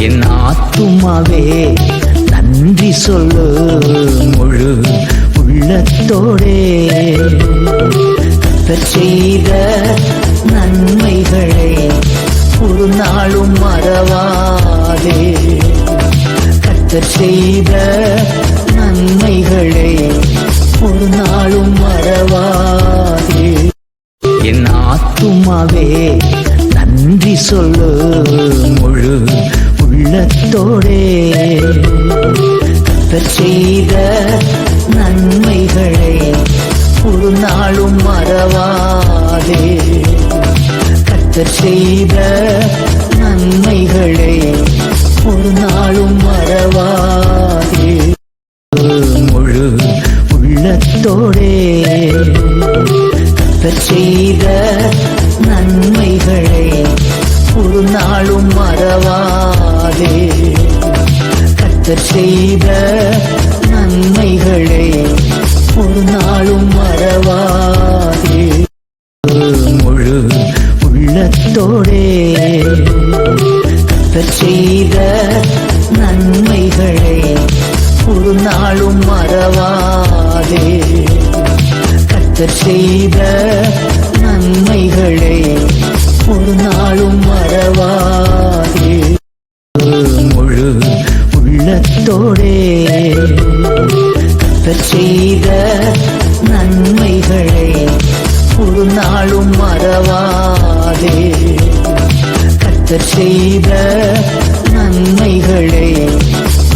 என் ஆத்துமாவே நன்றி சொல்லு முழு உள்ளத்தோடே. கர்த்தர் செய்த நன்மைகளை ஒரு நாளும் மறவாதே. கர்த்தர் செய்த நன்மைகளை ஒரு நாளும் மறவாதே. என் ஆத்துமாவே நன்றி சொல்லு முழு உள்ளத்தோடே. கர்த்தர் செய்த நன்மைகளை ஒரு நாளும் மறவாதே. கர்த்தர் செய்த நன்மைகளை ஒரு நாளும் மறவாதே. முழு உள்ளத்தோடே. கர்த்தர் செய்த நன்மைகளை ஒரு நாளும் மறவாதே. கர்த்தர் செய்த நன்மைகளை ஒரு நாளும் மறவாதே. முழு உள்ளத்தோடே. கர்த்தர் செய்த நன்மைகளை ஒரு நாளும் மறவாதே. கர்த்தர் செய்த நன்மைகளை ஒரு நாளும் மறவாதே. முழு உள்ளத்தோடே. கர்த்தர் செய்த நன்மைகளை ஒரு நாளும் மறவாதே. கர்த்தர் செய்த நன்மைகளை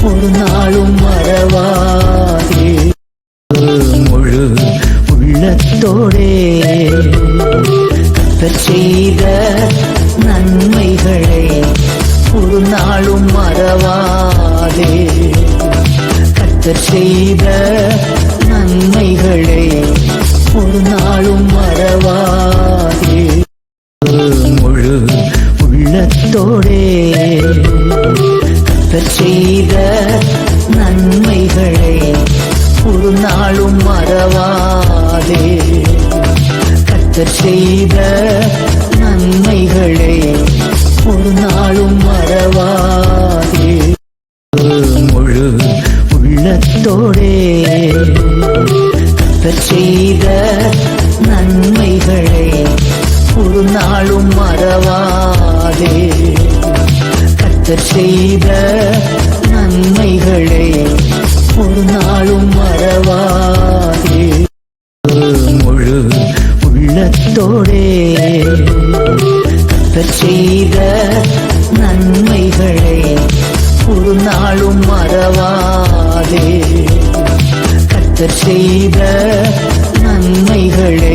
ஒரு நாளும் மறவாதே. முழு உள்ளத்தோடே. கர்த்தர் செய்த நன்மைகளை ஒரு நாளும் மறவாதே. கர்த்தர் செய்த நன்மைகளை ஒரு நாளும் மறவாதே. முழு உள்ளத்தோடே. கர்த்தர் செய்த நன்மைகளை ஒரு நாளும் மறவாதே. கர்த்தர் செய்த நன்மைகளை ஒரு நாளும் மறவாதே. முழு உள்ளத்தோடே. கர்த்தர் செய்த நன்மைகளை ஒரு நாளும் மறவாதே. கர்த்தர் செய்த நன்மைகளை ஒரு நாளும் மறவாதே. முழு உள்ளத்தோடே. கர்த்தர் செய்த நன்மைகளை ஒரு நாளும் மறவாதே. கர்த்தர் செய்த நன்மைகளை